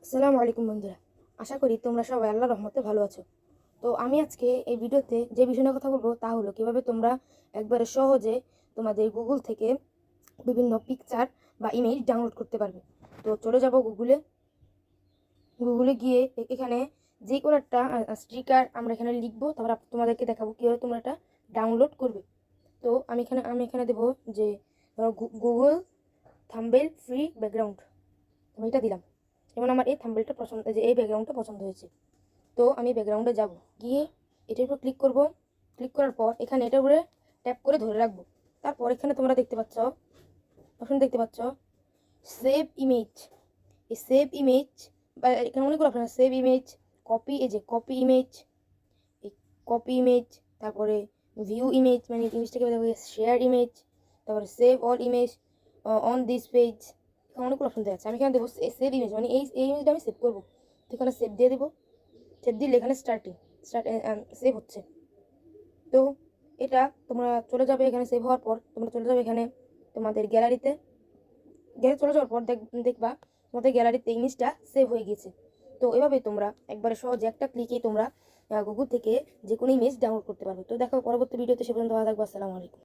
আসসালামু আলাইকুম বন্ধুরা, আশা করি তোমরা সবাই আল্লাহর রহমতে ভালো আছো। তো আমি আজকে এই ভিডিওতে যে বিষয় নিয়ে কথা বলবো তা হলো কিভাবে তোমরা একবারে সহজে তোমাদের গুগল থেকে বিভিন্ন পিকচার বা ইমেজ ডাউনলোড করতে পারবে। তো চলে যাব গুগলে। গুগলে গিয়ে এখানে যে কোনো একটা স্টিকার আমরা এখানে লিখবো, তারপর তোমাদেরকে দেখাবো কীভাবে তোমরা এটা ডাউনলোড করবে। তো আমি এখানে দেবো যে ধরো গুগল থাম্বনেল ফ্রি ব্যাকগ্রাউন্ড, আমি এটা দিলাম। যেমন আমার এই থাম্বনেলটা পছন্দ, যে এই ব্যাকগ্রাউন্ডটা পছন্দ হয়েছে। তো আমি ব্যাকগ্রাউন্ডে যাব, গিয়ে এটার উপর ক্লিক করব। ক্লিক করার পর এখানে এটার উপরে ট্যাপ করে ধরে রাখবো। তারপর এখানে তোমরা দেখতে পাচ্ছ, সেভ ইমেজ। এই সেভ ইমেজ বা এখানে অনেকগুলো অপশন আছে, সেভ ইমেজ, কপি, এই যে কপি ইমেজ, এই কপি ইমেজ, তারপরে ভিউ ইমেজ মানে ইমেজটাকে শেয়ার ইমেজ, তারপরে save all image on this page. এখানে অনেকগুলো অপশন দেওয়া আছে। আমি এখানে দেবো সেভ ইমেজ, মানে এই ইমেজটা আমি সেভ করবো। তো এখানে সেভ দিয়ে দেবো। সেভ দিলে এখানে স্টার্ট সেভ হচ্ছে। তো এটা তোমরা চলে যাবে, এখানে সেভ হওয়ার পর তোমরা চলে যাবে এখানে তোমাদের গ্যালারিতে। চলে যাওয়ার পর দেখবা তোমাদের গ্যালারিতে ইমেজটা সেভ হয়ে গেছে। তো এভাবে তোমরা একবারে সহজে একটা ক্লিকেই তোমরা গুগল থেকে যে কোনো ইমেজ ডাউনলোড করতে পারবে। তো দেখো পরবর্তী ভিডিওতে, সে পর্যন্ত ভালো থাকবো। আসসালামু আলাইকুম।